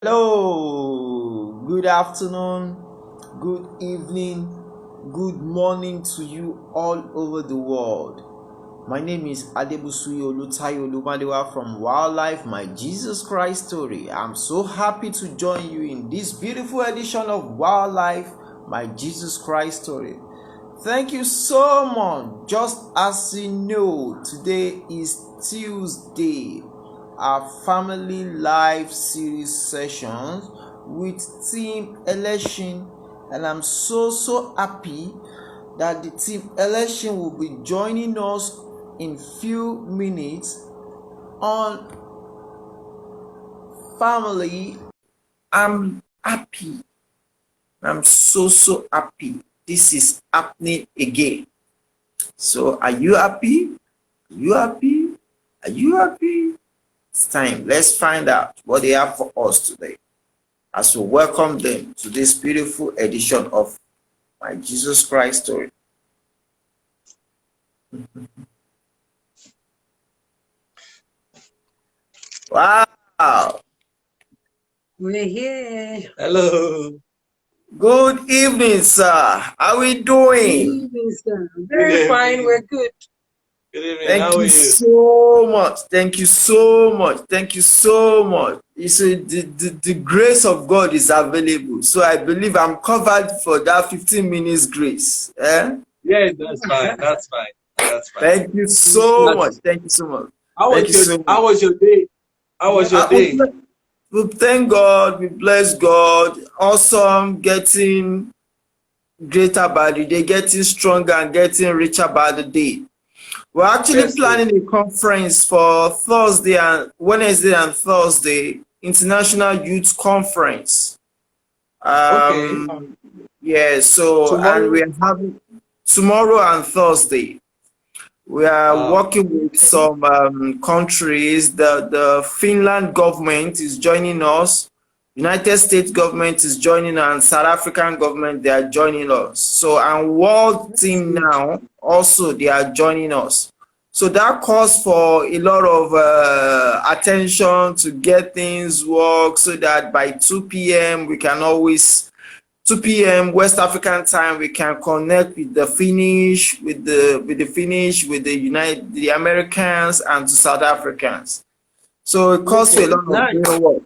Hello, good afternoon, good evening, good morning to you all over the world. My name is Adebusuyi Olutayo Olumalewa from Waohlife, my Jesus Christ story. I'm so happy to join you in this beautiful edition of Waohlife, my Jesus Christ story. Thank you so much. Just as you know, today is Tuesday, our family life series sessions with Team Elesin, and I'm so happy that the Team Elesin will be joining us in few minutes on family. I'm happy. I'm so happy. This is happening again. So are you happy? Are you happy? Are you happy? It's time. Let's find out what they have for us today as we welcome them to this beautiful edition of my Jesus Christ story. Wow. We're here. Hello. Good evening, sir. How are we Good doing? evening, sir. Very fine. We're good. Good evening. Thank How are you you? so much. Thank you so much. Thank you so much. You see, the grace of God is available. So I believe I'm covered for that 15 minutes grace. Yes, that's fine. That's fine. That's fine. Thank you so much. That's, Thank you so much. how Thank was you your so much. How was your day? How was your day? We thank God. We bless God. Awesome. Getting greater by the day, getting stronger and getting richer by the day. We're actually Yes, planning a conference for Thursday and Wednesday and Thursday, International Youth Conference. okay. Yeah, so and Tomorrow. we're having tomorrow and Thursday. We are Wow. working with some countries. The Finland government is joining us. United States government is joining us, and South African government, they are joining us. So and World Team now also, they are joining us. So that calls for a lot of attention to get things work so that by 2 p.m. we can always 2 p.m. West African time, we can connect with the Finnish, with the United, the Americans, and the South Africans. So it calls for a Okay. lot of Nice. real work.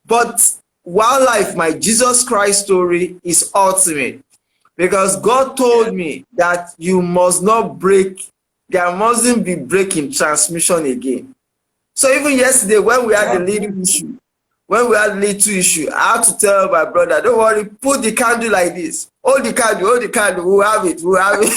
But Waohlife, my Jesus Christ story, is ultimate because God Yeah. told me that you must not break, there mustn't be breaking transmission again. So even yesterday, when we had the little issue, I had to tell my brother, don't worry, put the candle like this. Hold the candle, we'll have it, we'll have it.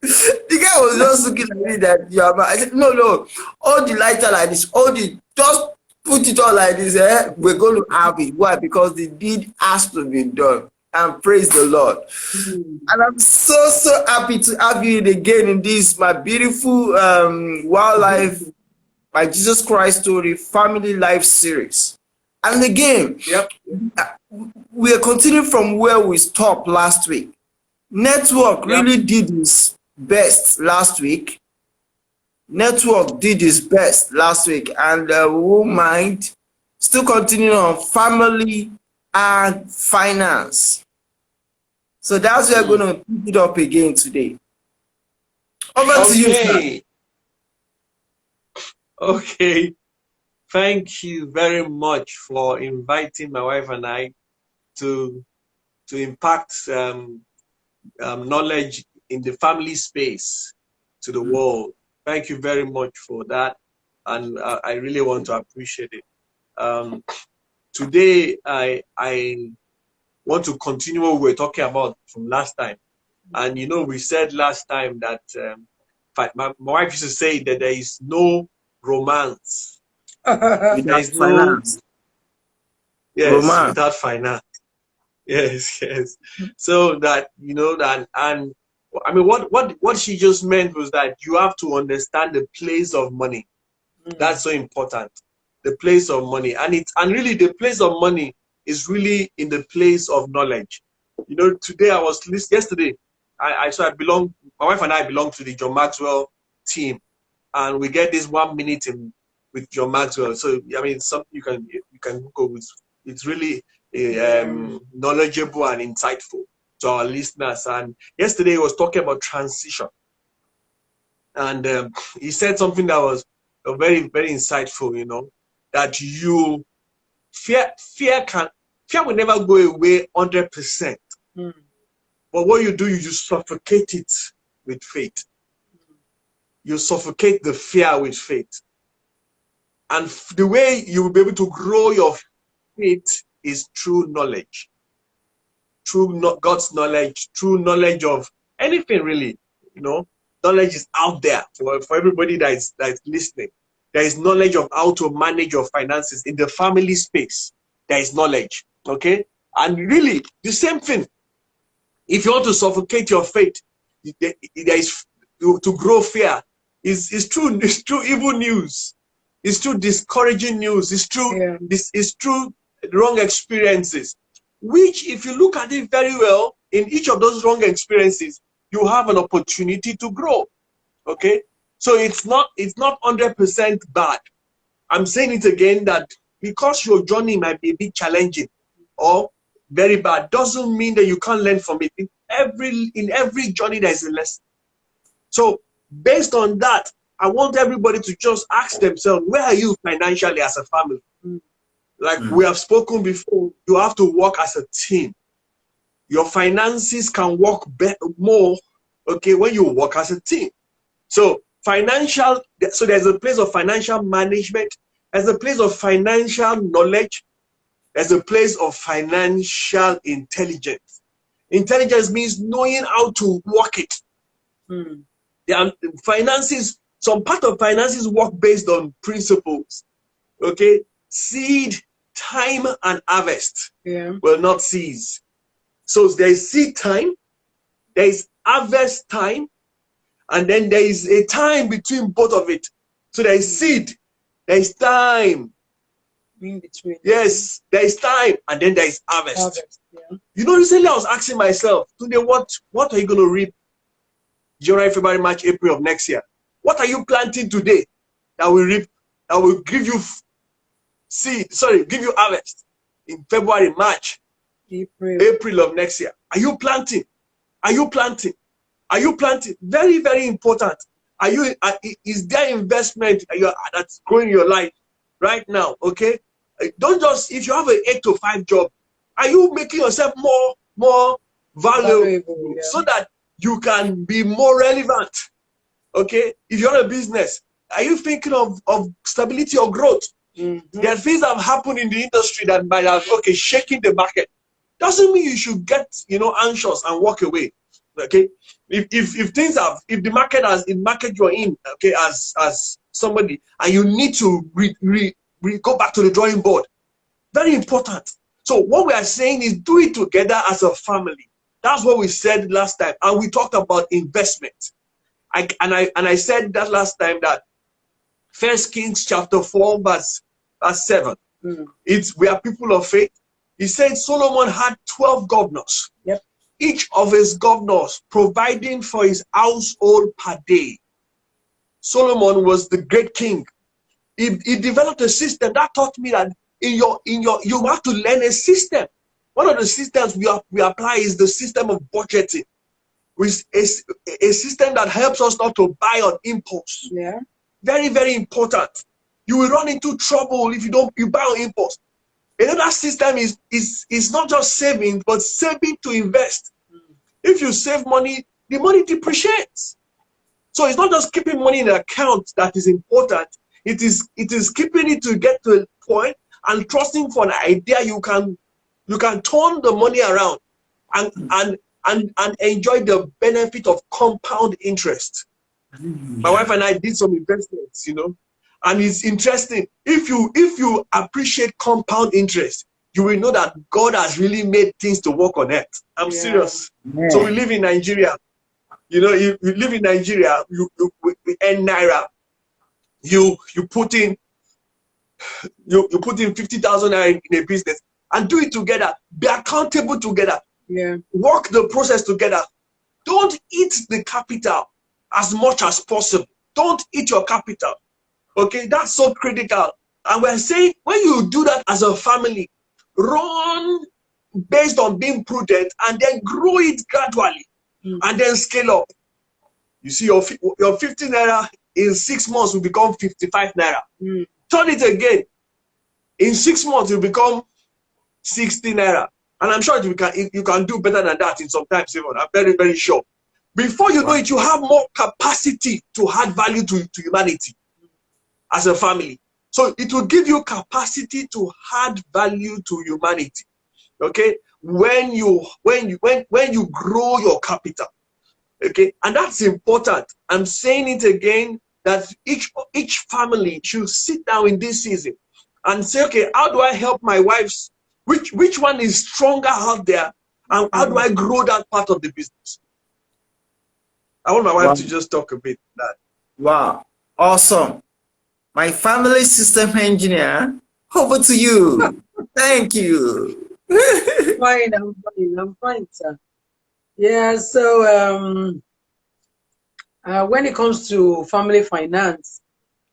The guy was just looking at me that you are mad. I said, no, hold the lighter like this, hold it, just put it on like this, we're going to have it. Why? Because the deed has to be done. And praise the Lord. And I'm so happy to have you again in this, my beautiful Waohlife, my Jesus Christ story family life series. And again, Yep. we are continuing from where we stopped last week. Network Yep. really did its best last week. Network did its best last week, and we won't mind still continuing on family and finance. So that's where we're going to pick it up again today. Over to you, sir. Okay. Okay. Thank you very much for inviting my wife and I to impact knowledge in the family space to the world. Thank you very much for that, and I really want to appreciate it. Today, I want to continue what we were talking about from last time, and we said last time that my wife used to say that there is no romance, there Without is no finance, romance. without finance. Yes. So that that, and I mean, what she just meant was that you have to understand the place of money. That's so important. The place of money, and really the place of money is really in the place of knowledge. Today I was yesterday. I belong. My wife and I belong to the John Maxwell team, and we get this 1 minute in with John Maxwell. So I mean, something you can Google with. It's really knowledgeable and insightful to our listeners. And yesterday he was talking about transition, and he said something that was very, very insightful. You know, that fear will never go away 100%. But what you do, you just suffocate it with faith. You suffocate the fear with faith. And the way you will be able to grow your faith is through knowledge. Through God's knowledge, through knowledge of anything really. You know, knowledge is out there for everybody that is listening. There is knowledge of how to manage your finances in the family space. There is knowledge. Okay? And really, the same thing. If you want to suffocate your faith, there is to grow fear. It's true evil news. It's true discouraging news. It's true it's true wrong experiences. Which, if you look at it very well, in each of those wrong experiences, you have an opportunity to grow. Okay, so it's not 100% bad. I'm saying it again, that because your journey might be a bit challenging or very bad, doesn't mean that you can't learn from it. In every journey, there is a lesson. So based on that, I want everybody to just ask themselves, where are you financially as a family? Like we have spoken before, you have to work as a team. Your finances can work more, okay, when you work as a team. So there's a place of financial management, there's a place of financial knowledge, there's a place of financial intelligence. Intelligence means knowing how to work it. Finances, some part of finances work based on principles. Okay, seed, time, and harvest will not cease. So there is seed time, there is harvest time, and then there is a time between both of it. So there is seed, there is time. In between. Yes, there is time, and then there is harvest. You know, recently I was asking myself, today, what are you going to reap January, February, March, April of next year? What are you planting today that will reap, that will give you give you harvest in February, March, April of next year? Are you planting? Are you planting? Are you planting? Very, very important. Is there investment that's growing your life right now? Okay, don't just, if you have an 8 to 5 job, are you making yourself more valuable so that you can be more relevant? Okay, if you're a business, are you thinking of stability or growth? There are things that have happened in the industry that might have shaking the market. Doesn't mean you should get anxious and walk away. Okay, if the market you're in, okay, as somebody, and you need to go back to the drawing board, very important. So what we are saying is, do it together as a family. That's what we said last time, and we talked about investment. I said that last time, that 1 Kings chapter 4 verse 7. We are people of faith. He said Solomon had 12 governors. Each of his governors providing for his household per day. Solomon was the great king. He developed a system that taught me that you have to learn a system. One of the systems we apply is the system of budgeting, which is a system that helps us not to buy on impulse. Very, very important. You will run into trouble if you buy on impulse. Another system is not just saving, but saving to invest. If you save money, the money depreciates. So it's not just keeping money in an account that is important. It is keeping it to get to a point and trusting for an idea you can turn the money around and enjoy the benefit of compound interest. My wife and I did some investments, and it's interesting. If you appreciate compound interest, you will know that God has really made things to work on earth. I'm serious. So we live in Nigeria. You live in Nigeria, we earn naira. You put in 50,000 naira in a business and do it together. Be accountable together. Work the process together. Don't eat the capital as much as possible. Don't eat your capital. Okay, that's so critical. And we're saying when you do that as a family, run based on being prudent and then grow it gradually and then scale up. You see, your 50 naira in 6 months will become 55 naira. Turn it again. In 6 months, it will become 60 naira. And I'm sure you can do better than that in some time, even. I'm very, very sure. Before you know it, you have more capacity to add value to humanity as a family. So it will give you capacity to add value to humanity. Okay, when you grow your capital. Okay, and that's important. I'm saying it again that each family should sit down in this season and say, okay, how do I help my wives? Which one is stronger out there, and how do I grow that part of the business? I want my wife to just talk a bit on that. Wow, awesome. My family system engineer, over to you. Thank you. I'm fine, sir. Yeah, so when it comes to family finance,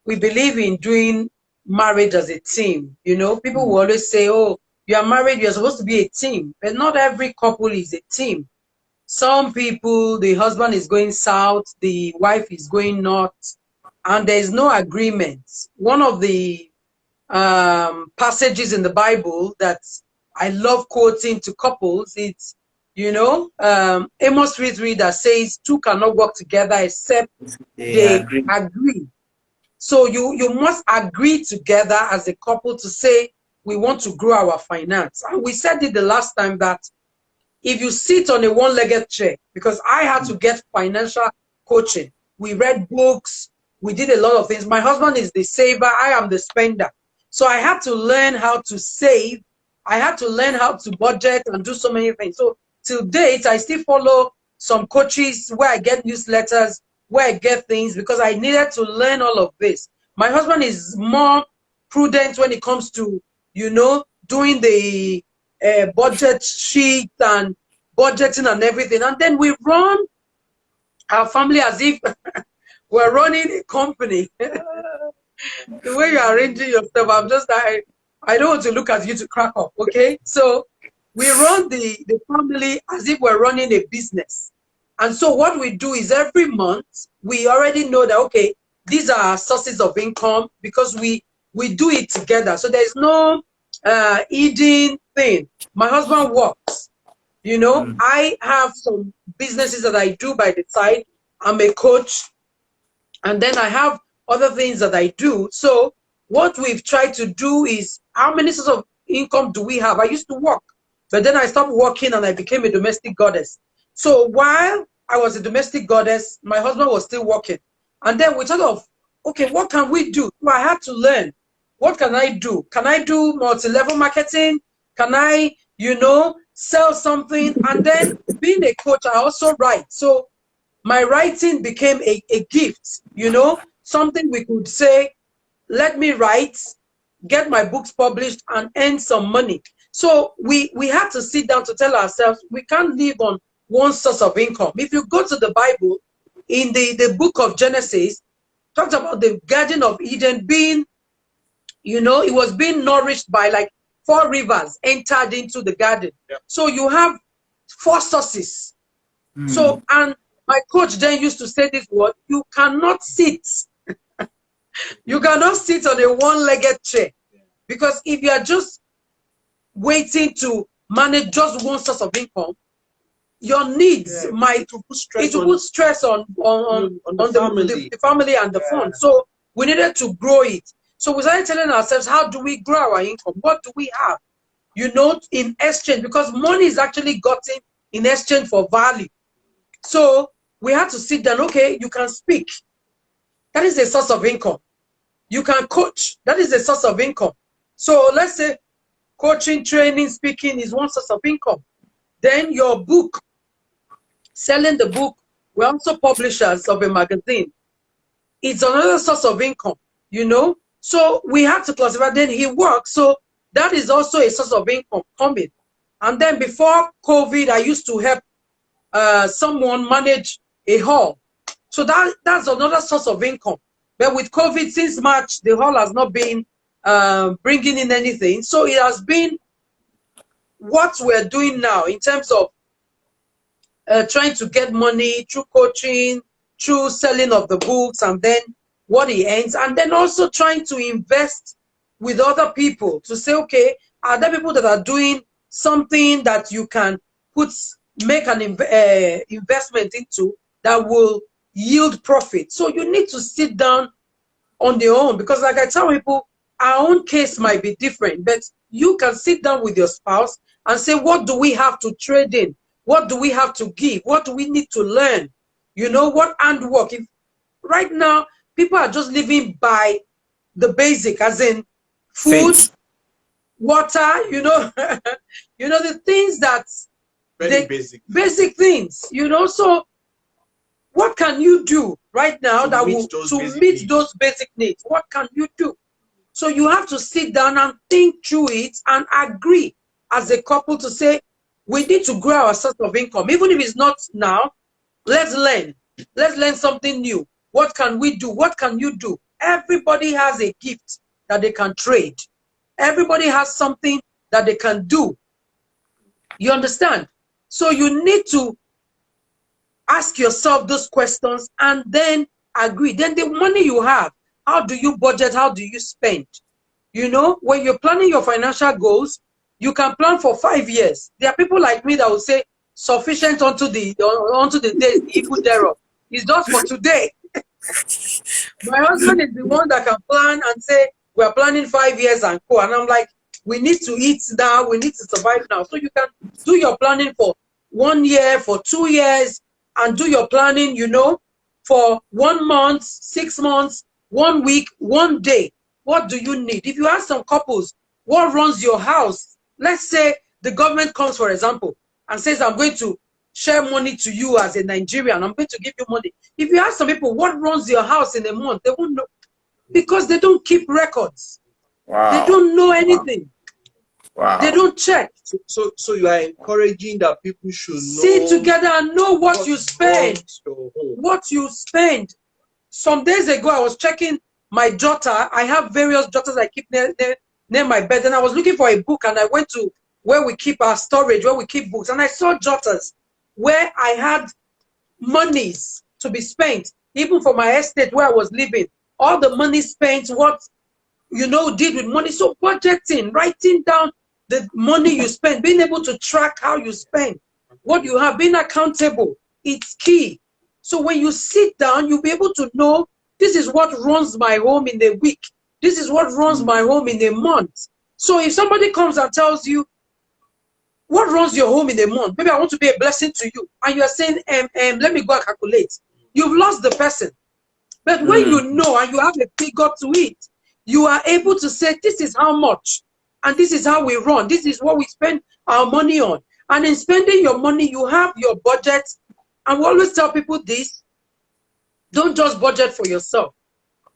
we believe in doing marriage as a team. You know, people will always say, oh, you are married, you're supposed to be a team. But not every couple is a team. Some people, the husband is going south, the wife is going north, and there is no agreement. One of the passages in the Bible that I love quoting to couples, it's, Amos 3:3 that says, two cannot work together except they agree. So you must agree together as a couple to say, we want to grow our finance. And we said it the last time that if you sit on a one-legged chair, because I had to get financial coaching. We read books, we did a lot of things. My husband is the saver, I am the spender. So I had to learn how to save. I had to learn how to budget and do so many things. So till date, I still follow some coaches where I get newsletters, where I get things, because I needed to learn all of this. My husband is more prudent when it comes to, doing the budget sheet and budgeting and everything. And then we run our family as if we're running a company. The way you're arranging yourself, I don't want to look at you to crack up, okay? So we run the family as if we're running a business. And so what we do is every month, we already know that, okay, these are our sources of income because we do it together. So there's no eating thing. My husband works. I have some businesses that I do by the side. I'm a coach. And then I have other things that I do. So what we've tried to do is, how many sources of income do we have? I used to work, but then I stopped working and I became a domestic goddess. So while I was a domestic goddess, my husband was still working. And then we thought of, okay, what can we do? So I had to learn. What can I do? Can I do multi-level marketing? Can I, sell something? And then being a coach, I also write. So my writing became a gift, something we could say, let me write, get my books published and earn some money. So we had to sit down to tell ourselves, we can't live on one source of income. If you go to the Bible, in the book of Genesis, talks about the Garden of Eden being, it was being nourished by like 4 rivers entered into the garden. Yeah. So you have 4 sources. So, and my coach then used to say this word, you cannot sit. You cannot sit on a one-legged chair. Because if you are just waiting to manage just one source of income, your needs might put stress on the family and the fund. So we needed to grow it. So we started telling ourselves, how do we grow our income? What do we have? In exchange, because money is actually gotten in exchange for value. So we had to sit down, okay, you can speak. That is a source of income. You can coach. That is a source of income. So let's say coaching, training, speaking is one source of income. Then your book, selling the book, we're also publishers of a magazine. It's another source of income, So we had to classify, then he works. So that is also a source of income coming. And then before COVID, I used to help someone manage a hall. So that's another source of income. But with COVID, since March, the hall has not been bringing in anything. So it has been what we're doing now in terms of trying to get money through coaching, through selling of the books, and then what he earns, and then also trying to invest with other people to say, okay, are there people that are doing something that you can make an investment into that will yield profit? So you need to sit down on your own, because like I tell people, our own case might be different, but you can sit down with your spouse and say, what do we have to trade in? What do we have to give? What do we need to learn? You know, what handwork? If right now people are just living by the basic, as in food, water, you know, you know, the things that very basic things, you know. So what can you do right now that will meet those basic needs? What can you do? So you have to sit down and think through it and agree as a couple to say, we need to grow our source of income. Even if it's not now, let's learn. Let's learn something new. What can we do? What can you do? Everybody has a gift that they can trade. Everybody has something that they can do. You understand? So you need to ask yourself those questions and then agree. Then the money you have, how do you budget? How do you spend? You know, when you're planning your financial goals, you can plan for 5 years. There are people like me that will say, sufficient unto the day, evil thereof. It's just for today. My husband is the one that can plan and say, we're planning 5 years and go. And I'm like, we need to eat now. We need to survive now. So you can do your planning for 1 year, for 2 years, and do your planning, you know, for 1 month, 6 months, 1 week, 1 day. What do you need? If you ask some couples, what runs your house? Let's say the government comes, for example, and says, I'm going to share money to you as a Nigerian. I'm going to give you money. If you ask some people what runs your house in a month, they won't know, because they don't keep records. Wow. They don't know anything. Wow. They don't check. So you are encouraging that people should sit together and know what you spend. What you spend. Some days ago, I was checking my jotter. I have various jotters I keep near my bed, and I was looking for a book, and I went to where we keep our storage, where we keep books, and I saw jotters where I had monies to be spent, even for my estate where I was living. All the money spent, what you know did with money. So budgeting, writing down the money you spend, being able to track how you spend, what you have, being accountable, it's key. So when you sit down, you'll be able to know, this is what runs my home in a week. This is what runs my home in a month. So if somebody comes and tells you, what runs your home in a month? Maybe I want to be a blessing to you. And you're saying, let me go and calculate. You've lost the person. But when you know and you have a figure to it, you are able to say, this is how much. And this is how we run. This is what we spend our money on. And in spending your money, you have your budget. And we always tell people this, don't just budget for yourself.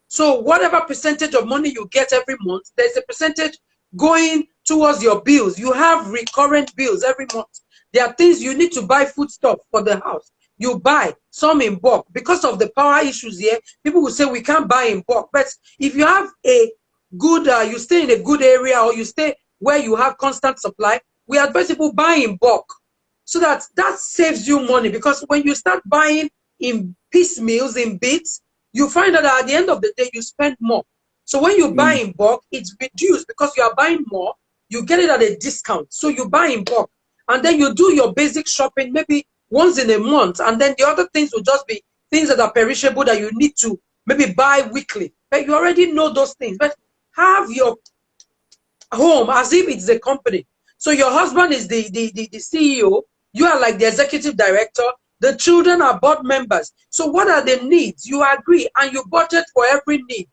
So whatever percentage of money you get every month, there's a percentage going towards your bills. You have recurrent bills every month. There are things you need to buy foodstuff for the house. You buy some in bulk. Because of the power issues here, people will say we can't buy in bulk. But if you have a good, you stay in a good area, or you stay where you have constant supply, we advise people buy in bulk. So that saves you money. Because when you start buying in piecemeals, in bits, you find out that at the end of the day, you spend more. So when you buy in bulk, it's reduced because you are buying more. You get it at a discount. So you buy in bulk. And then you do your basic shopping maybe once in a month. And then the other things will just be things that are perishable that you need to maybe buy weekly. But you already know those things. But have your home as if it's a company. So your husband is the CEO. You are like the executive director. The children are board members. So what are the needs? You agree and you budget for every need.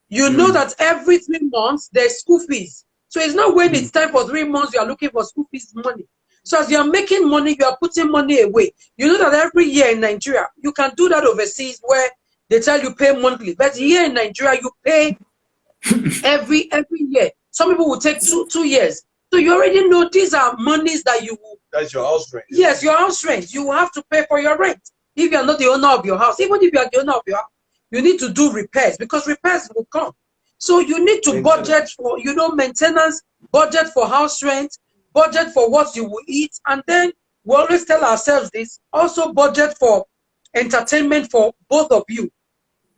You know that every 3 months there's school fees. So it's not when it's time for 3 months you are looking for school fees money. So as you are making money, you are putting money away. You know that every year in Nigeria, you can do that overseas where they tell you pay monthly. But here in Nigeria, you pay every year. Some people will take two years. So you already know these are monies that you will. That's your house rent. Yes, your house rent. You will have to pay for your rent if you are not the owner of your house. Even if you are the owner of your house, You need to do repairs because repairs will come. So you need to budget for, you know, maintenance, budget for house rent, budget for what you will eat. And then we always tell ourselves this, also budget for entertainment for both of you.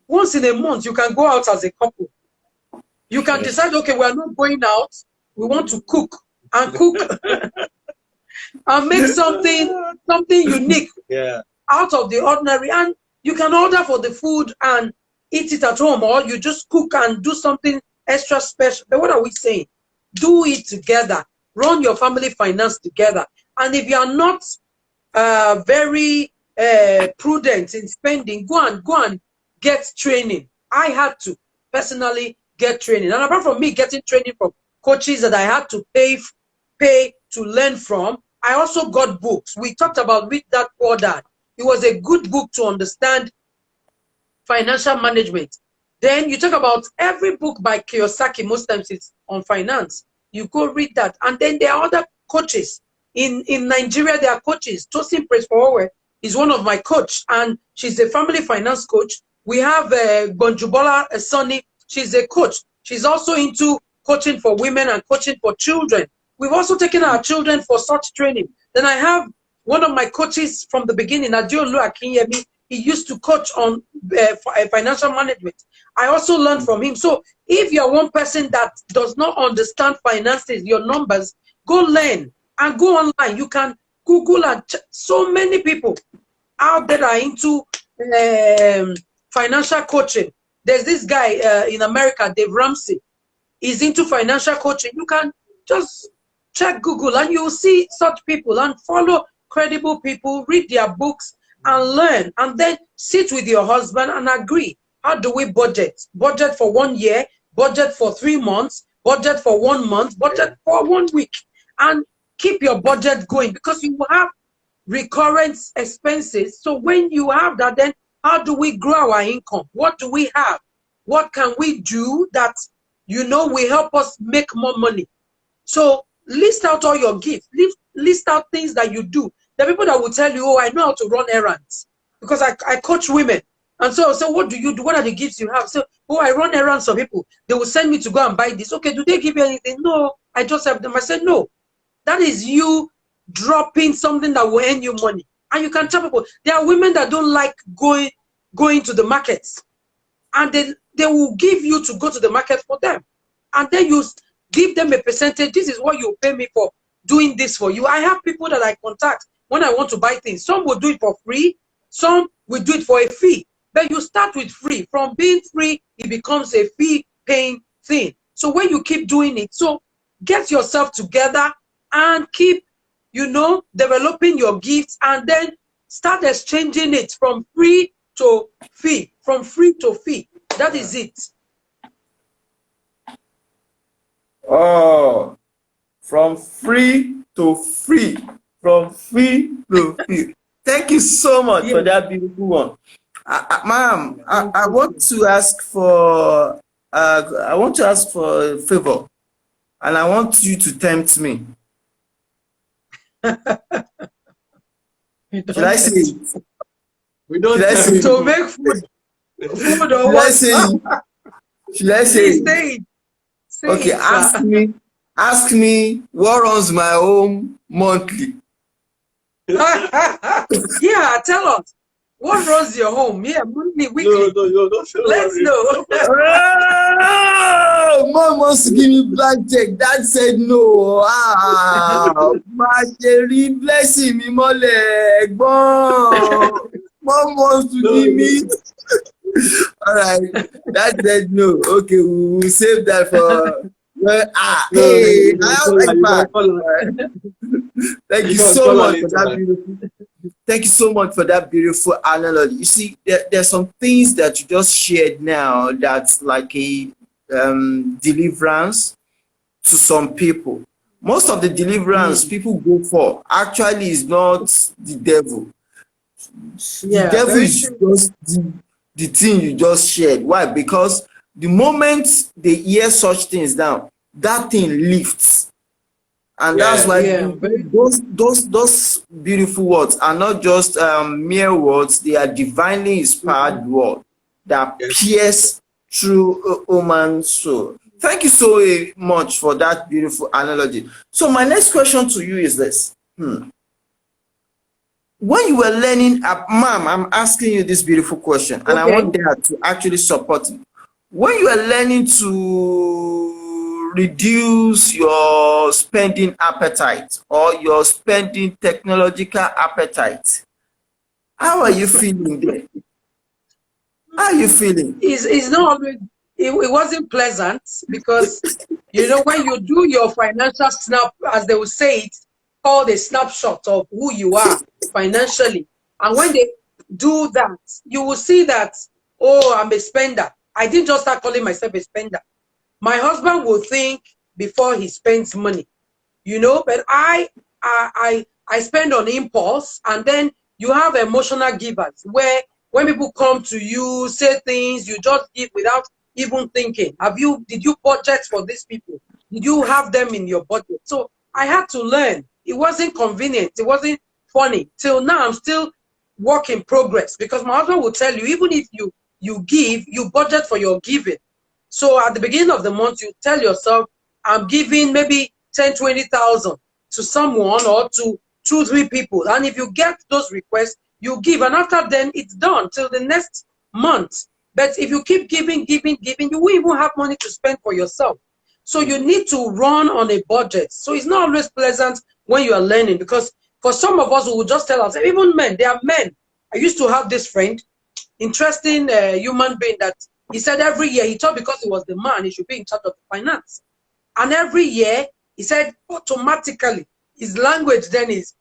Once in a month, you can go out as a couple. You can decide, okay, we're not going out. We want to cook and and make something unique out of the ordinary. And you can order for the food and eat it at home, or you just cook and do something extra special. But what are we saying? Do it together. Run your family finance together. And if you are not very prudent in spending, go and get training. I had to personally get training. And apart from me getting training from coaches that I had to pay to learn from, I also got books. We talked about Read That Poor Dad. It was a good book to understand financial management. Then you talk about every book by Kiyosaki, most times it's on finance. You go read that. And then there are other coaches. In Nigeria, there are coaches. Tosin Presfowe is one of my coach, and she's a family finance coach. We have Gonjubola Sonny. She's a coach. She's also into coaching for women and coaching for children. We've also taken our children for such training. Then I have one of my coaches from the beginning, Adiolu Akinyemi. He used to coach on financial management. I also learned from him. So if you're one person that does not understand finances, your numbers, go learn and go online. You can Google and so many people out there are into financial coaching. There's this guy in America, Dave Ramsey. He's into financial coaching. You can just check Google and you'll see such people and follow credible people, read their books and learn, and then sit with your husband and agree. How do we budget? Budget for 1 year, budget for 3 months, budget for 1 month, budget for 1 week, and keep your budget going because you will have recurrent expenses. So when you have that, then how do we grow our income? What do we have? What can we do that, you know, will help us make more money? So list out all your gifts. List out things that you do. There are people that will tell you, oh, I know how to run errands because I coach women. And so what do you do? What are the gifts you have? So, oh, I run errands for people. They will send me to go and buy this. Okay, do they give you anything? No, I just have them. I said, no. That is you dropping something that will earn you money. And you can tell people, there are women that don't like going to the markets. And they will give you to go to the market for them. And then you give them a percentage. This is what you pay me for doing this for you. I have people that I contact when I want to buy things. Some will do it for free. Some will do it for a fee. But you start with free. From being free, it becomes a fee-paying thing. So when you keep doing it, so get yourself together and keep, you know, developing your gifts and then start exchanging it from free to fee. From free to fee. That is it. Oh, from free to free. From free to free. Thank you so much for that beautiful one. Ma'am, I want to ask for a favor, and I want you to tempt me. Should I say it? We don't to make food or what? Should I say it? Okay, ask me what runs my home monthly. Yeah, tell us. What runs your home? Yeah, monthly, weekly. No, don't Let's know. Oh, Mom wants to give me blank check. Dad said no. My Jerry, blessing me, mole. Mom wants to give me. All right, Dad said no. Okay, we'll save that for. Thank you so much for that beautiful. Thank you so much for that beautiful analogy. You see, there's some things that you just shared now that's like a deliverance to some people. Most of the deliverance people go for actually is not the devil. The devil is just the thing you just shared. Why? Because the moment they hear such things down, that thing lifts. And that's why those beautiful words are not just mere words, they are divinely inspired words. that Yes. pierce through a woman's soul. Thank you so much for that beautiful analogy. So my next question to you is this. When you were learning, ma'am, I'm asking you this beautiful question, and I Okay. want Dad to actually support me. When you were learning to reduce your spending appetite or your spending technological appetite, how are you feeling there? How are you feeling? It's not always, it wasn't pleasant because, when you do your financial snap, as they would say it, called a snapshot of who you are financially. And when they do that, you will see that, oh, I'm a spender. I didn't just start calling myself a spender. My husband will think before he spends money, but I spend on impulse, and then you have emotional givers where when people come to you, say things, you just give without even thinking. Did you budget for these people? Did you have them in your budget? So I had to learn. It wasn't convenient. It wasn't funny. Till now, I'm still work in progress, because my husband will tell you, even if you give, you budget for your giving. So at the beginning of the month, you tell yourself, I'm giving maybe 10, 20,000 to someone or to 2, 3 people. And if you get those requests, you give. And after then, it's done till the next month. But if you keep giving, you won't even have money to spend for yourself. So you need to run on a budget. So it's not always pleasant when you are learning, because for some of us who will just tell us, even men, they are men. I used to have this friend, interesting human being, that he said every year, he thought because he was the man, he should be in charge of the finance. And every year, he said automatically, his language then is,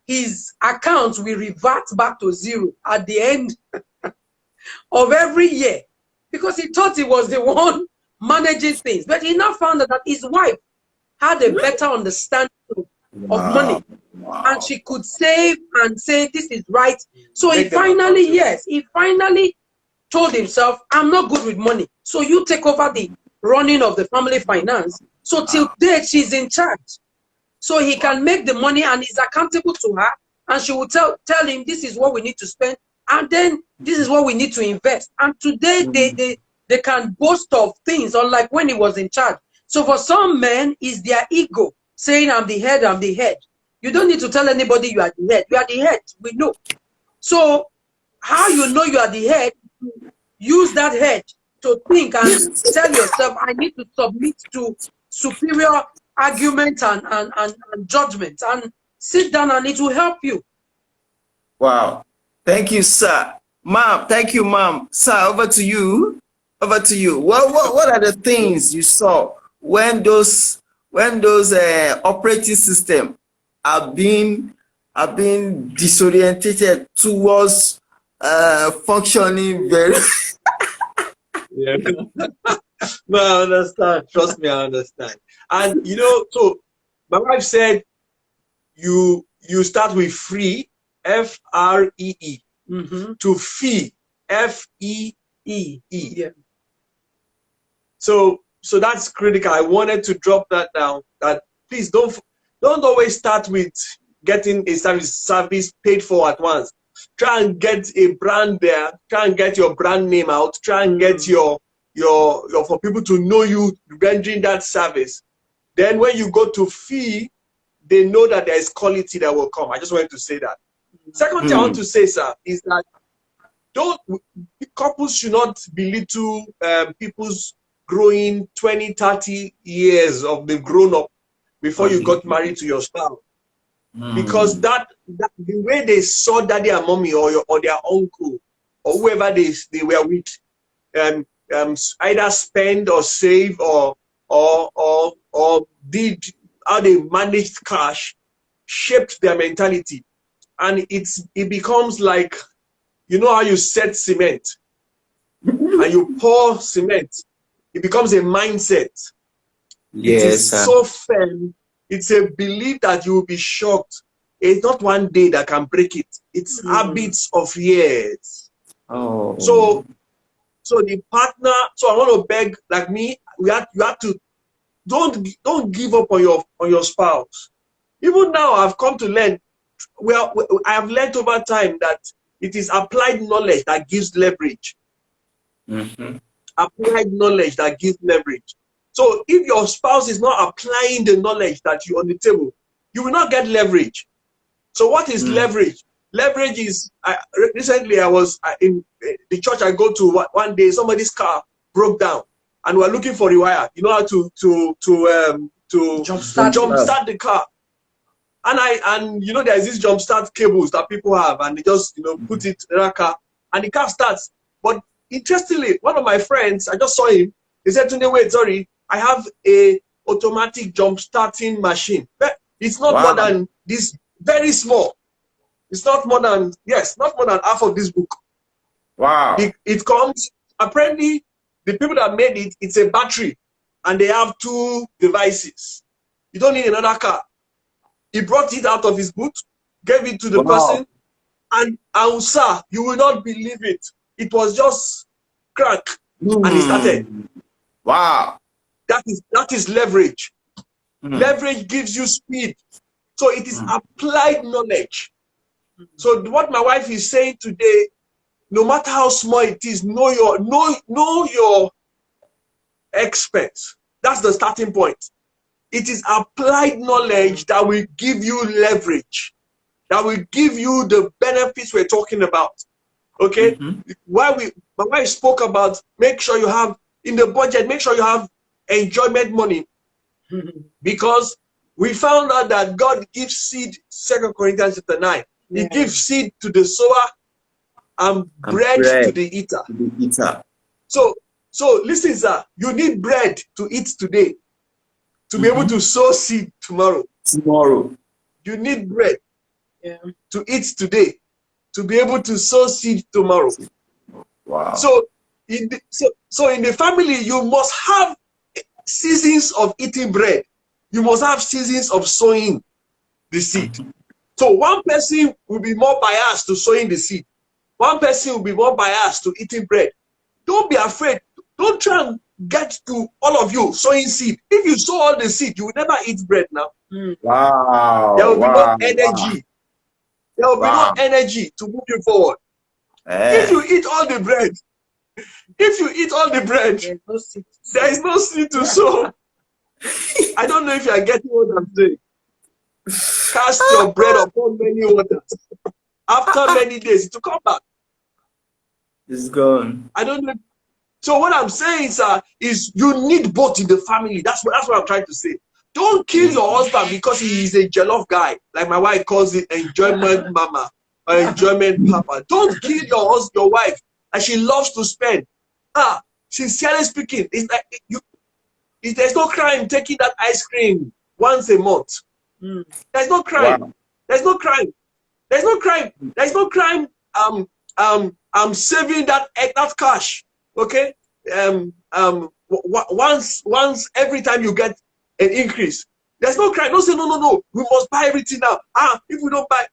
his account will revert back to zero at the end of every year, because he thought he was the one managing things. But he now found out that his wife had a better understanding of money, and she could save and say, this is right. So he finally told himself, I'm not good with money, so you take over the running of the family finance. So till date, she's in charge. So he can make the money and is accountable to her, and she will tell him, this is what we need to spend, and then this is what we need to invest. And today they can boast of things, unlike when he was in charge. So for some men, it's their ego saying, I'm the head, I'm the head. You don't need to tell anybody you are the head. You are the head, we know. So how you know you are the head, use that head to think and tell yourself, I need to submit to superior argument and judgment, and sit down, and it will help you. Wow. Thank you, sir. Ma'am, thank you, ma'am. Sir, over to you. Over to you. What are the things you saw when those operating system are being disorientated towards functioning very Yeah. No, I understand. Trust me, I understand. And so my wife said you start with free, FREE, to fee, FEE. Yeah. So that's critical. I wanted to drop that down. That please don't always start with getting a service paid for at once. Try and get a brand there. Try and get your brand name out. Try and get your for people to know you rendering that service. Then when you go to fee, they know that there is quality that will come. I just wanted to say that. Second thing I want to say, sir, is that couples should not belittle people's growing 20, 30 years of the grown up before you got married to your spouse. Because that the way they saw daddy and mommy or their uncle or whoever they were with, either spend or save or did how they managed cash, shaped their mentality. And it becomes like, you know how you set cement and you pour cement, it becomes a mindset. Yes, it is so firm. It's a belief that you will be shocked. It's not one day that can break it. It's habits of years. Oh. So the partner. So I want to beg, like me, you have to don't give up on your spouse. Even now, I've come to learn. I have learned over time that it is applied knowledge that gives leverage. Applied knowledge that gives leverage. So if your spouse is not applying the knowledge that you on the table, you will not get leverage. So what is leverage? Leverage is, recently I was in the church I go to. One day somebody's car broke down and we're looking for the wire. You know how to jumpstart the car. And you know, there's these jumpstart cables that people have, and they just, you know, put it in a car and the car starts. But interestingly, one of my friends, I just saw him, he said, Tunde, wait, sorry, I have a automatic jump starting machine. But it's not more than this, very small. It's not more than, not more than half of this book. Wow. It comes, apparently, the people that made it, it's a battery, and they have 2 devices. You don't need another car. He brought it out of his boot, gave it to the person, and sir, you will not believe it. It was just crack, and he started. Wow. That is leverage. Leverage gives you speed. So it is applied knowledge. So what my wife is saying today, no matter how small it is, know your experts. That's the starting point. It is applied knowledge that will give you leverage, that will give you the benefits we're talking about. Okay? My wife spoke about, make sure you have, in the budget, make sure you have enjoyment money. Because we found out that God gives seed, 2 Corinthians chapter 9. He gives seed to the sower and bread to the eater. So listen, sir, you need bread to eat today to be able to sow seed tomorrow. You need bread to eat today to be able to sow seed tomorrow. Wow. So in the family, you must have seasons of eating bread. You must have seasons of sowing the seed. So one person will be more biased to sowing the seed. One person will be more biased to eating bread. Don't be afraid. Don't try and get to all of you sowing seed. If you sow all the seed, you will never eat bread now. Wow. There will be no energy. There will be no energy to move you forward. If you eat all the bread, there is no seed to sow. I don't know if you are getting what I'm saying. Cast your bread upon many waters. After many days, it will come back. It's gone. I don't know. So what I'm saying, sir, is you need both in the family. That's what I'm trying to say. Don't kill your husband because he is a jollof guy, like my wife calls it, enjoyment mama or enjoyment papa. Don't kill your wife, and she loves to spend. Sincerely speaking, it's like there's no crime taking that ice cream once a month. There's no crime. Wow. There's no crime. There's no crime. There's no crime. I'm saving that cash. Okay. Once every time you get an increase, there's no crime. Don't say no. We must buy everything now. If we don't buy,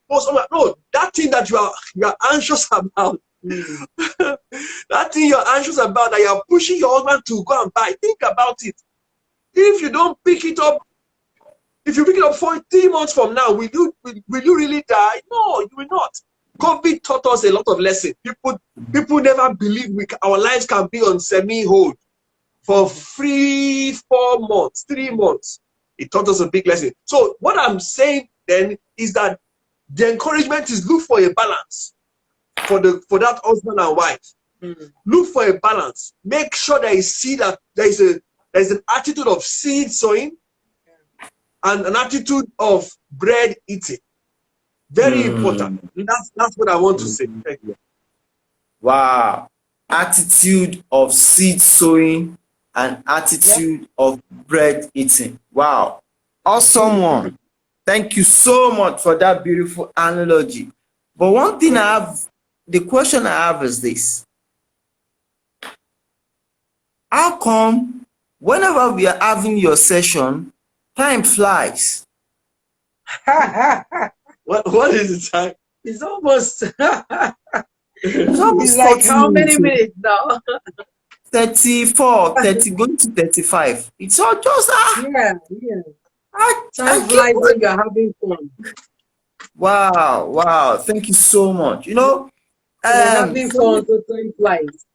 no. That thing that you are anxious about. That thing you're anxious about, that you're pushing your husband to go and buy. Think about it. If you don't pick it up, if you pick it up 3 months from now, will you really die? No, you will not. COVID taught us a lot of lessons. People never believe our lives can be on semi-hold for 3 months. It taught us a big lesson. So what I'm saying then is that the encouragement is look for a balance for that husband and wife. Look for a balance. Make sure there is an attitude of seed sowing and an attitude of bread eating. Very important. That's what I want to say. Thank you. Wow. Attitude of seed sowing and attitude of bread eating. Wow. Awesome one. Thank you so much for that beautiful analogy. But one thing the question I have is this. How come whenever we are having your session, time flies? What is the time? It's almost It's like how many minutes now? 34, 30, going to 35. It's all just Time flies when you're having fun. Wow. Thank you so much. We're having fun, so time flies.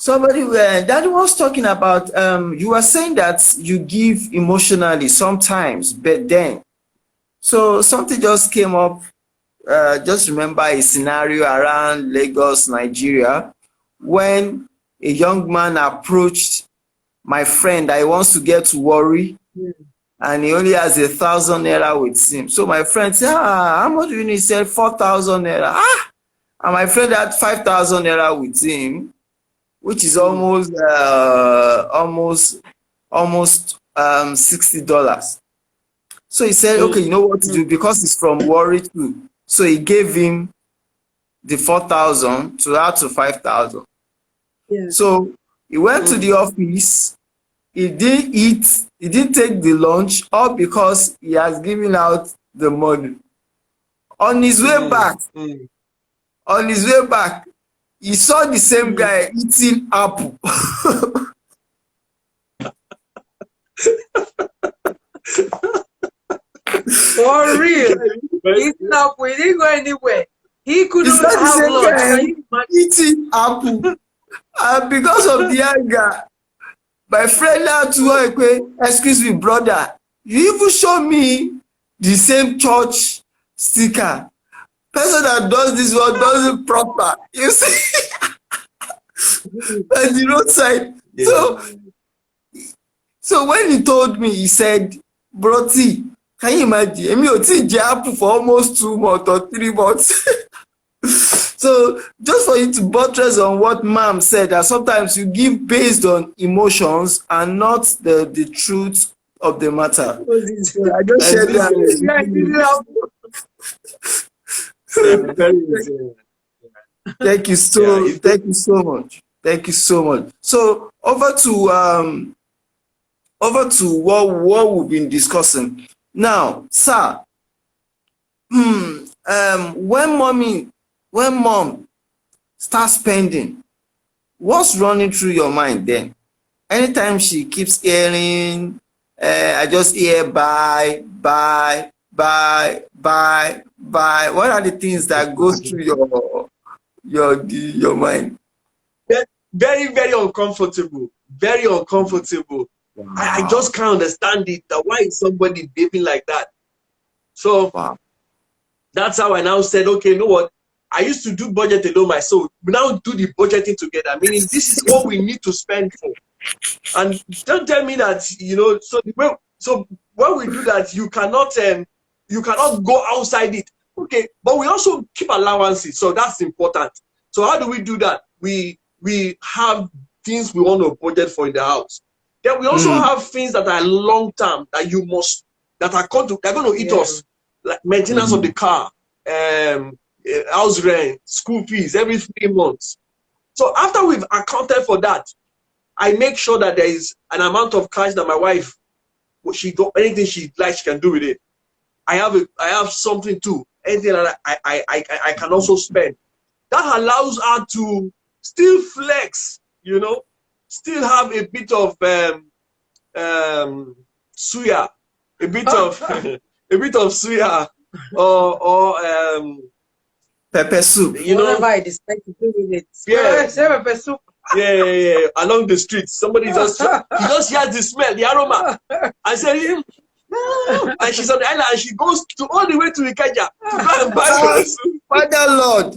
Daddy was talking about, you were saying that you give emotionally sometimes, but then, so something just came up. Just remember a scenario around Lagos, Nigeria, when a young man approached my friend that he wants to get to Warri, and he only has 1,000 naira with him. So my friend said, how much do you need? He said 4,000 naira. And my friend had 5,000 naira with him, which is almost $60. So he said, okay, you know what to do, because he's from Warri too. So he gave him the 4,000 to add to 5,000. Yeah. So he went to the office. He didn't eat. He didn't take the lunch, all because he has given out the money. On his way back, he saw the same guy eating apple. For real. Eating apple. He didn't go anywhere. He couldn't have lunch. Eating apple. And because of the anger, my friend now to her, excuse me, brother, you even show me the same church sticker. Person that does this one does it proper. You see? On the roadside. Yeah. So when he told me, he said, bro T, can you imagine? Me oti apple for almost 2 months or 3 months. So just for you to buttress on what Mom said, that sometimes you give based on emotions and not the truth of the matter. I just shared that. Thank you so much. Thank you so much. So over to what we've been discussing. Now, sir, when mom starts spending, what's running through your mind then? Anytime she keeps hearing, I just hear buy. What are the things that go through your mind? Very, very uncomfortable. Very uncomfortable. Wow. I just can't understand it. Why is somebody behaving like that? So that's how I now said, okay, you know what? I used to do budget alone myself. We now do the budgeting together, meaning this is what we need to spend for. And don't tell me that, so when we do that, you cannot go outside it. Okay, but we also keep allowances, so that's important. So how do we do that? We have things we want to budget for in the house. Then we also have things that are long term that are going to eat us, like maintenance of the car, house rent, school fees every 3 months. So after we've accounted for that, I make sure that there is an amount of cash that my wife, anything she likes, she can do with it. I have something too. Anything that I can also spend. That allows her to still flex, still have a bit of suya, a bit of suya, or pepper soup. Whatever I decide to do with it. Yeah. Pepper soup. Yeah. Along the street, somebody just hears the smell, the aroma. I said, and she's on the island, and she goes all the way to Ikeja to go and buy pepper soup. Father Lord.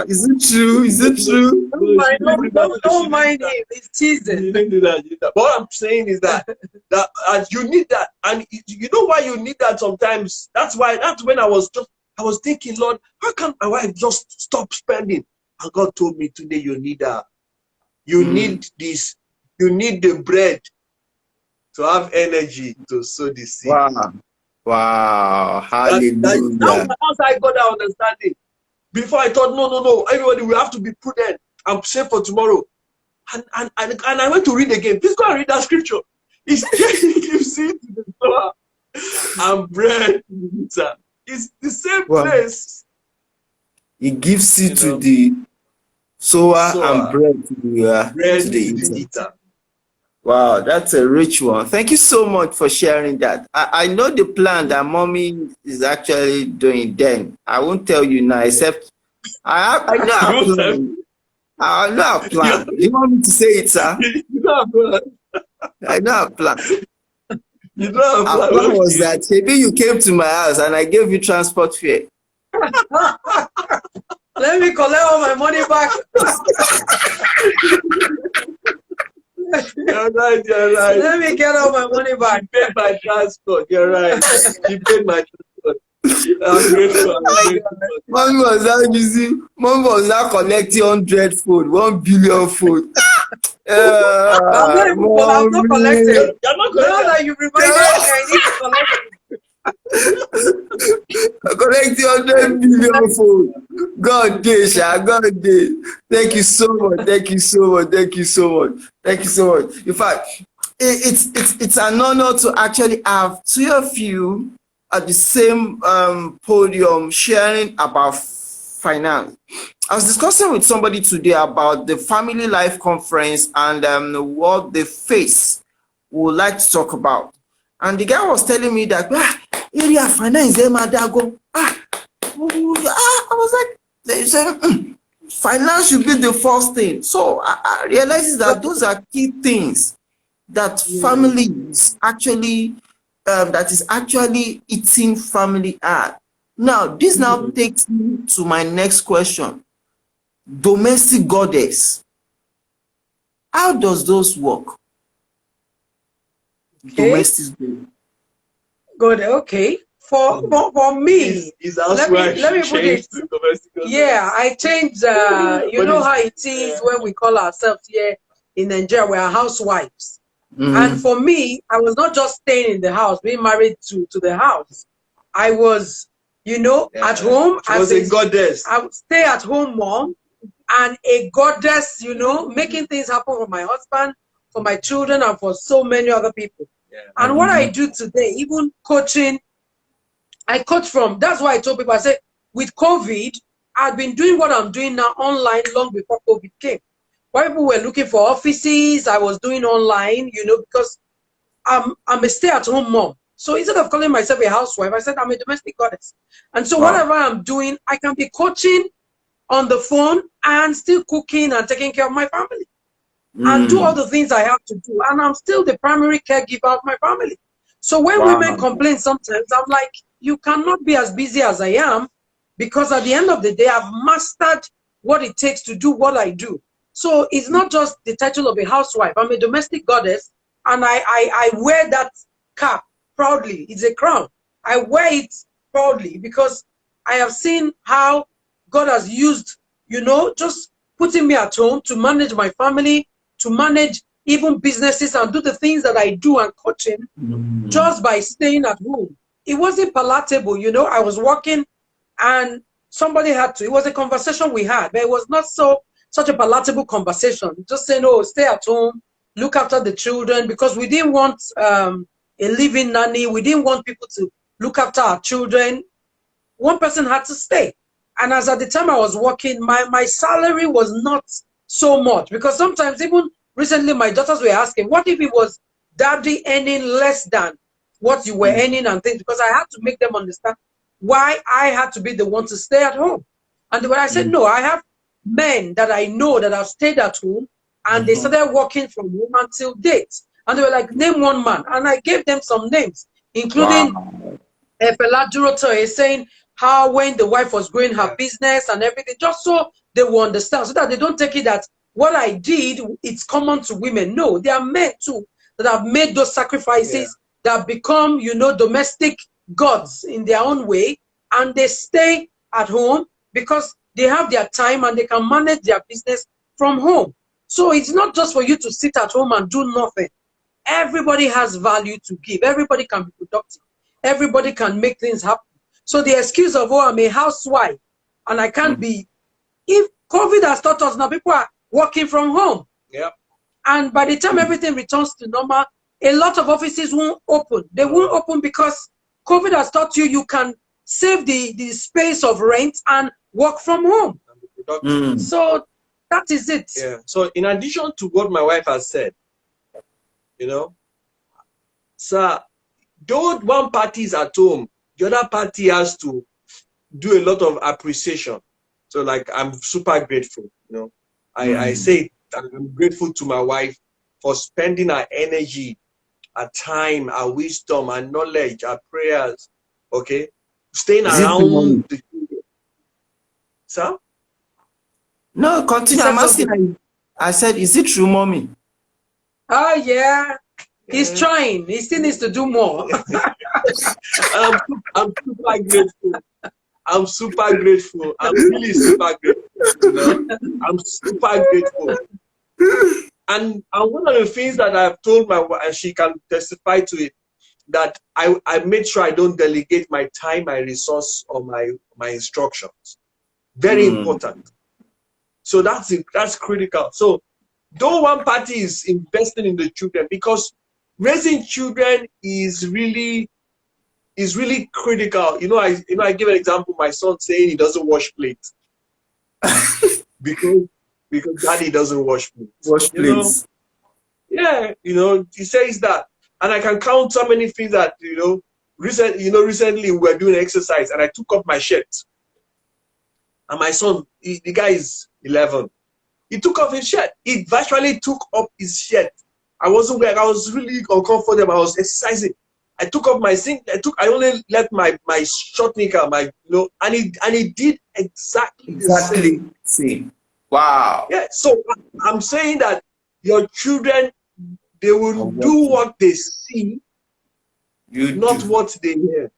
Is it true? Is it true? Don't mind him. It's cheesy. But what I'm saying is that you need that, and you know why you need that sometimes. That's when I was thinking, Lord, how can my wife just stop spending? And God told me today, you need that. You need this. You need the bread to have energy to sow the seed. Wow. Hallelujah. That's how I got that understanding. Before I thought, no, everybody will have to be prudent and save for tomorrow. And I went to read again. Please go and read that scripture. He gives seed to the sower and bread to the eater. It's the same place. He gives seed to the sower and bread to the eater. Wow, that's a rich one. Thank you so much for sharing that. I know the plan that mommy is actually doing then. I won't tell you now, except I know I know a plan. Do you want me to say it, sir? You don't have plan. I know a plan. You don't have Our plan. plan was Okay. that maybe you came to my house and I gave you transport fare. Let me collect all my money back. You're right, you're right. Let me get all my money back. She paid my transport, you're right. She paid my transport. I'm grateful. I'm grateful. Mom was now using, Mom was now collecting 100 food, 1 billion food. I'm not even, but I'm not collecting. You're not Now collecting. that you reminded me, I need to collect. Collecting 100 billion food. God day, Sha, God day. Thank you so much. Thank you so much. Thank you so much. Thank you so much. In fact, it's an honor to actually have two of you at the same podium sharing about finance. I was discussing with somebody today about the Family Life Conference and what they face we would like to talk about. And the guy was telling me that area finance Madago. I was like, they said, finance should be the first thing. So I realized that those are key things that families actually that is actually eating family hard. Now, this now takes me to my next question. Domestic goddess. How does those work? Okay. Domestic goddess. Good. Okay. For me, let me put it. Yeah, I changed. You know how it is when we call ourselves here in Nigeria, we are housewives. And for me, I was not just staying in the house, being married to the house. I was, at home. She was a goddess. I would stay at home mom and a goddess, making things happen for my husband, for my children, and for so many other people. And what I do today, even coaching, I coach from, that's why I told people, I said, with COVID, I've been doing what I'm doing now online long before COVID came. While people were looking for offices, I was doing online, because I'm a stay-at-home mom. So instead of calling myself a housewife, I said I'm a domestic goddess. And so whatever I'm doing, I can be coaching on the phone and still cooking and taking care of my family. And do all the things I have to do. And I'm still the primary caregiver of my family. So when women complain sometimes, I'm like, you cannot be as busy as I am, because at the end of the day, I've mastered what it takes to do what I do. So it's not just the title of a housewife. I'm a domestic goddess, and I wear that cap proudly. It's a crown. I wear it proudly because I have seen how God has used, just putting me at home to manage my family, to manage even businesses and do the things that I do and coaching just by staying at home. It wasn't palatable, I was working and somebody had to, it was a conversation we had, but it was not such a palatable conversation. Just saying, oh, stay at home, look after the children, because we didn't want a living nanny. We didn't want people to look after our children. One person had to stay. And as at the time I was working, my salary was not so much, because sometimes even recently my daughters were asking, what if it was daddy earning less than what you were earning and things, because I had to make them understand why I had to be the one to stay at home. And when I said, no, I have men that I know that have stayed at home and they started working from home until date. And they were like, name one man. And I gave them some names, including Fela Durotoye, saying how when the wife was growing her business and everything, just so they will understand, so that they don't take it that what I did, it's common to women. No, there are men too that have made those sacrifices, that have become, domestic gods in their own way, and they stay at home because they have their time and they can manage their business from home. So it's not just for you to sit at home and do nothing. Everybody has value to give. Everybody can be productive. Everybody can make things happen. So the excuse of, oh, I'm a housewife and I can't be, if COVID has taught us now, people are working from home. And by the time everything returns to normal, a lot of offices won't open. They won't open because COVID has taught you you can save the space of rent and work from home. So that is it. So in addition to what my wife has said, sir, though one party is at home, the other party has to do a lot of appreciation. So like, I'm super grateful, I say I'm grateful to my wife for spending her energy, her time, her wisdom, her knowledge, her prayers, okay? Staying around the children. Sir? No, continue. I'm asking. I said, is it true, mommy? Oh, yeah. He's trying. He still needs to do more. I'm super grateful. I'm super grateful. I'm really super grateful. You know? I'm super grateful. And one of the things that I've told my wife, and she can testify to it, that I made sure I don't delegate my time, my resource, or my instructions. Very important. So that's critical. So though one party is investing in the children, because raising children is really critical. I give an example. My son saying he doesn't wash plates because daddy doesn't wash plates. Wash plates. Yeah, he says that, and I can count so many things that recently we were doing exercise and I took off my shirt, and my son, the guy is 11. He took off his shirt. He virtually took off his shirt. I wasn't wearing. I was really uncomfortable. I was exercising. I took off my I only left my short knicker, and he did exactly the same. Wow. Yeah. So I'm saying that your children, they will do what they see, not what they hear.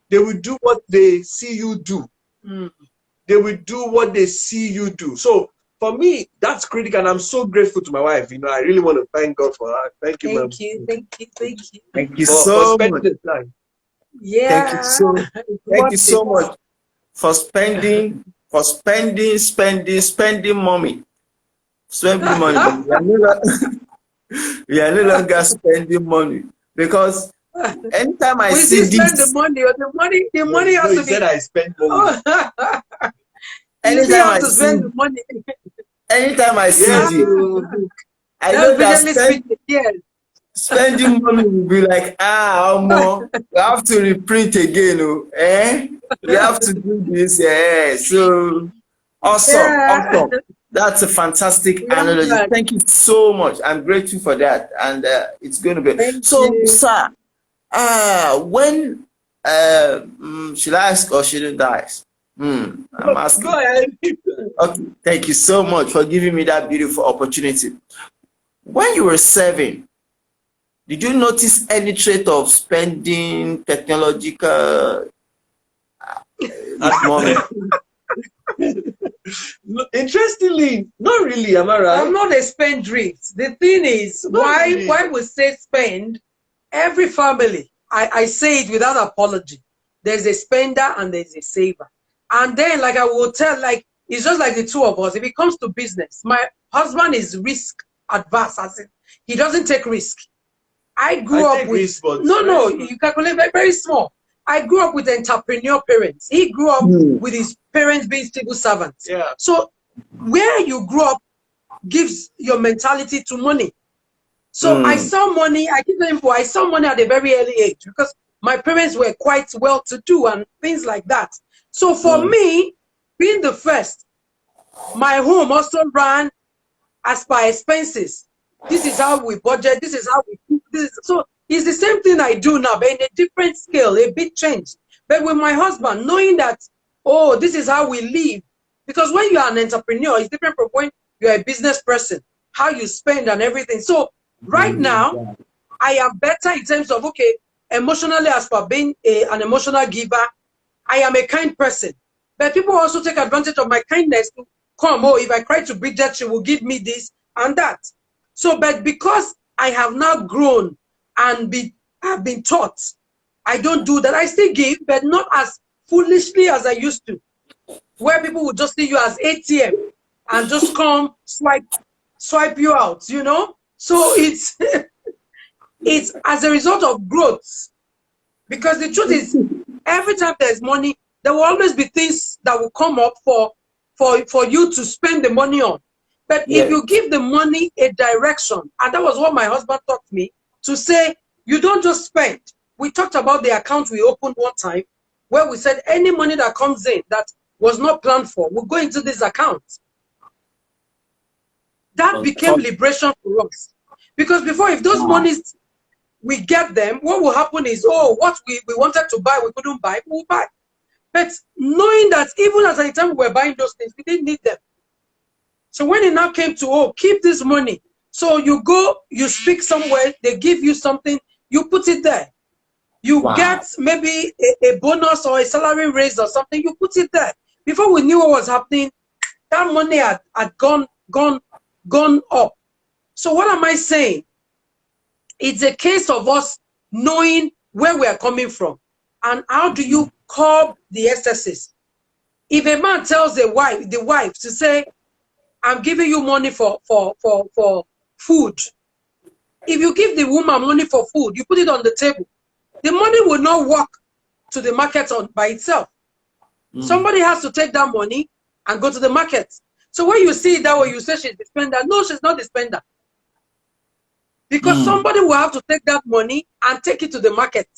They will do what they see you do. They will do what they see you do. So for me, that's critical, and I'm so grateful to my wife. I really want to thank God for her. Thank you, ma'am. Thank you so much. The time. Yeah. Thank you so much for spending money. Spending money. We are no longer spending money, because anytime I see this, spend the money has to be. Said I spend money. Anytime I see the money. Anytime I see this, I know that spending money will be like, we have to reprint again, we have to do this, So awesome. That's a fantastic analogy. Thank you so much. I'm grateful for that, and it's going to be sir. When should I ask or shouldn't I ask? I'm asking. Go ahead. Okay, thank you so much for giving me that beautiful opportunity. When you were 7, did you notice any trait of spending technological money? Interestingly, not really. Am I right? I'm not a spendthrift. The thing is, why we say spend, every family, I say it without apology. There's a spender and there's a saver. And then, like I will tell, it's just like the two of us. If it comes to business, my husband is risk adverse. He doesn't take risk. I grew up with risk, you calculate very, very small. I grew up with entrepreneur parents. He grew up with his parents being civil servants. Yeah. So where you grew up gives your mentality to money. So I saw money. I saw money at a very early age because my parents were quite well-to-do and things like that. So for me, being the first, my home also ran as per expenses. This is how we budget. This is how we do this. So it's the same thing I do now, but in a different scale, a bit changed. But with my husband, knowing that, this is how we live. Because when you are an entrepreneur, it's different from when you're a business person, how you spend and everything. So right now, I am better in terms of, emotionally, as per being an emotional giver, I am a kind person. But people also take advantage of my kindness to come, if I cry to Bridget, she will give me this and that. So, but because I have now grown and have been taught, I don't do that. I still give, but not as foolishly as I used to, where people would just see you as ATM and just come swipe you out, So it's it's as a result of growth. Because the truth is, every time there's money, there will always be things that will come up for you to spend the money on. But if you give the money a direction, and that was what my husband taught me, to say, you don't just spend. We talked about the account we opened one time, where we said any money that comes in that was not planned for will go into this account. that became liberation for us. Because before, if those monies, we get them, what will happen is, oh, what we wanted to buy, we couldn't buy, we'll buy. But knowing that even at the time we were buying those things, we didn't need them. So when it now came to, oh, keep this money. So you go, you speak somewhere, they give you something, you put it there. You get maybe a bonus or a salary raise or something, you put it there. Before we knew what was happening, that money had gone up. So what am I saying? It's a case of us knowing where we are coming from and how do you curb the excesses. If a man tells the wife to say, I'm giving you money for food. If you give the woman money for food, you put it on the table. The money will not walk to the market by itself. Somebody has to take that money and go to the market. So when you see that way, you say she's the spender. No, she's not the spender. Because somebody will have to take that money and take it to the market.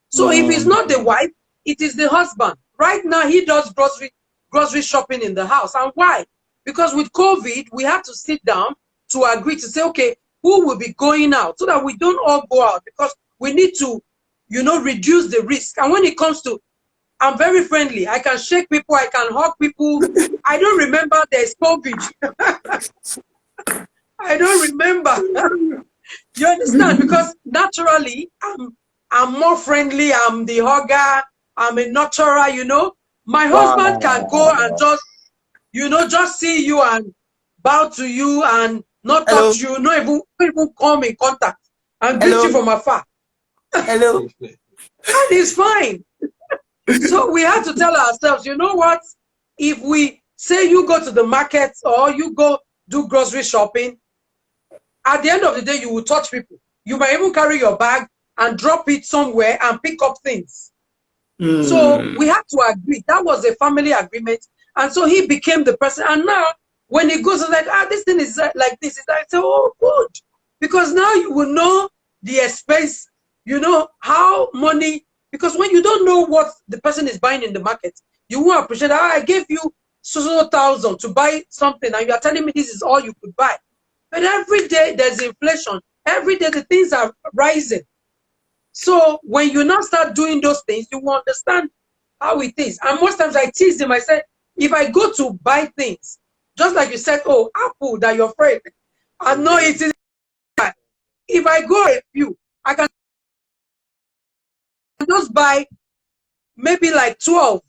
So if it's not the wife, it is the husband. Right now, he does grocery shopping in the house. And why? Because with COVID, we have to sit down to agree to say, okay, who will be going out so that we don't all go out, because we need to, reduce the risk. And when it comes to, I'm very friendly. I can shake people. I can hug people. I don't remember there's COVID. I don't remember. You understand? Because naturally, I'm more friendly. I'm the hugger. I'm a nurturer, My husband can go and just see you and bow to you and not touch you, not even come in contact and greet you from afar. Hello. And it's fine. So we have to tell ourselves, you know what? If we say you go to the market or you go do grocery shopping, at the end of the day, you will touch people. You might even carry your bag and drop it somewhere and pick up things. So we have to agree. That was a family agreement. And so he became the person. And now, when he goes, like, this thing is like this. I say, oh, good. Because now you will know the expense, how money, because when you don't know what the person is buying in the market, you won't appreciate, I gave you so thousand to buy something, and you are telling me this is all you could buy. But every day there's inflation. Every day the things are rising. So when you now start doing those things, you will understand how it is. And most times I tease him, I say, if I go to buy things, just like you said, oh, apple that you're afraid, I know it is. If I go a few, I can just buy maybe like 12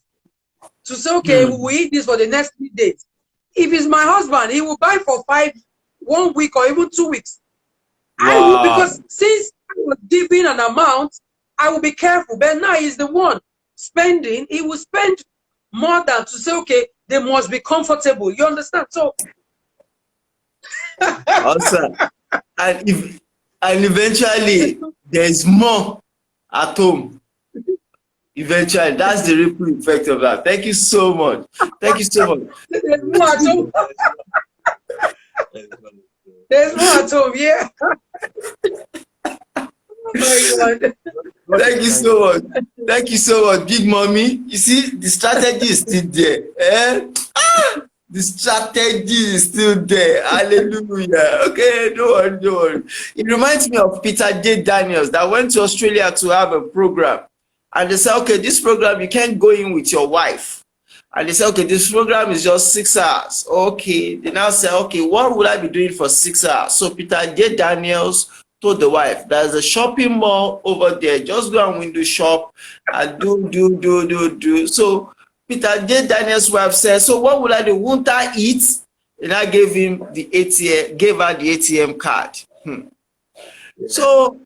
to say, okay, we'll eat this for the next 3 days. If it's my husband, he will buy for 1 week or even 2 weeks. I will, because since I was giving an amount, I will be careful. But now he's the one spending. He will spend more than to say, okay, they must be comfortable. You understand? So, awesome. And eventually there's more at home. Eventually, that's the ripple effect of that. Thank you so much. Thank you so much. There's more at home. There's more at home, yeah. Oh my God. Thank you so much. Thank you so much, Big Mommy. You see, the strategy is still there. The strategy is still there. Hallelujah. Okay, don't worry, don't worry. It reminds me of Peter J. Daniels that went to Australia to have a program. And they said, okay, this program, you can't go in with your wife. And they said, okay, this program is just 6 hours. Okay. They now say, okay, what would I be doing for 6 hours? So Peter J. Daniels told the wife, there's a shopping mall over there. Just go and window shop and do. So Peter J. Daniels' wife said, so what would I do? Won't I eat? And I gave him the ATM, gave her the ATM card. So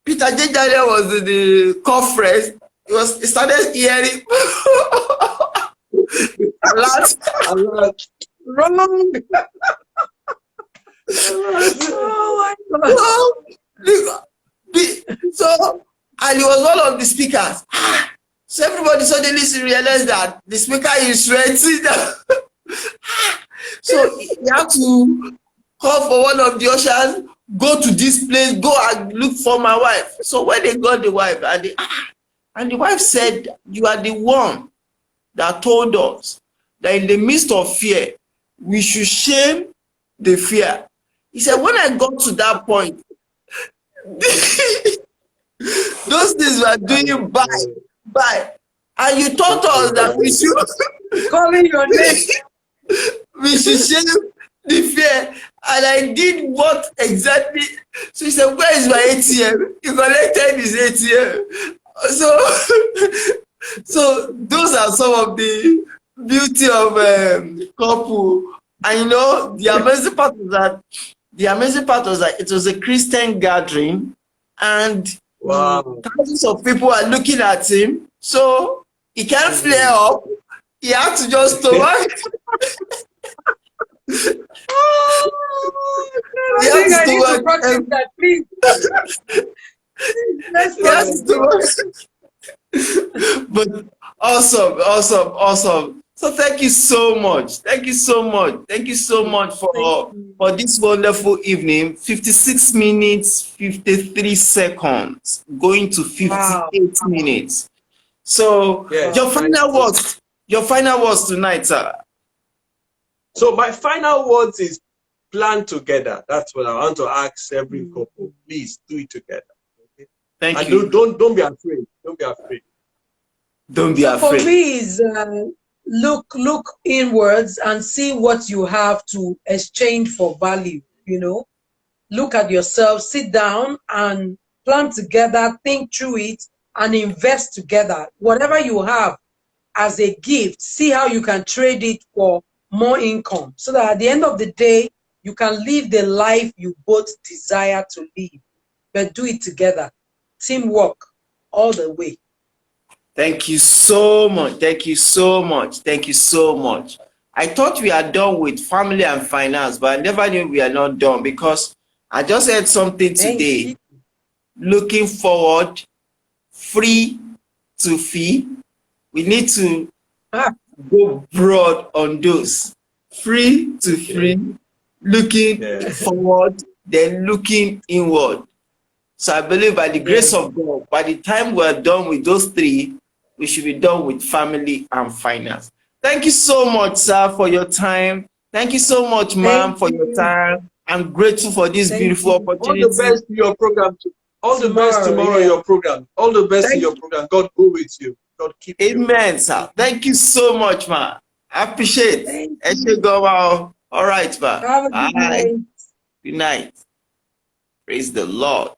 Peter J. Daniel was in the conference. He started hearing a lot. Wrong. Oh my God. So, and he was one of the speakers. So everybody suddenly realized that the speaker is renting. So he had to call for one of the ushers, go to this place, go and look for my wife. So when they got the wife, and the wife said, you are the one that told us that in the midst of fear, we should shame the fear. He said, when I got to that point, those things were doing bye. And you taught us that we should calling your name. we should share the fear. And I did what exactly? So he said, where is my ATM? He collected his ATM. So those are some of the beauty of couple. And you know, the amazing part was that it was a Christian gathering, and Wow. thousands of people are looking at him. So he can't flare up. He had to just stomach. I think I need to practice that, please. Let's practice. But awesome. So thank you so much. Thank you so much for this wonderful evening. 56 minutes, 53 seconds, going to 58 minutes. So yes, your final words tonight, sir. So my final words is plan together. That's what I want to ask every couple. Please do it together. Okay? Thank you. Don't be afraid. Don't be afraid. Don't be afraid. For me, is look inwards and see what you have to exchange for value. You know, look at yourself, sit down and plan together, think through it, and invest together. Whatever you have as a gift, see how you can trade it for more income, so that at the end of the day, you can live the life you both desire to live. But do it together. Teamwork all the way. Thank you so much. I thought we are done with family and finance, but I never knew we are not done, because I just heard something today. Looking forward, free to fee. We need to go broad on those. Free to free, looking forward, then looking inward. So I believe by the grace of God, by the time we're done with those three, we should be done with family and finance. Thank you so much, sir, for your time. Thank you so much, ma'am, for your time. I'm grateful for this beautiful opportunity. All the best in your program. All the best tomorrow in your program. All the best in your program. God go with you. God keep you. Amen, sir. Thank you so much, man. I appreciate it. All right, man. Have a good night. Good night. Praise the Lord.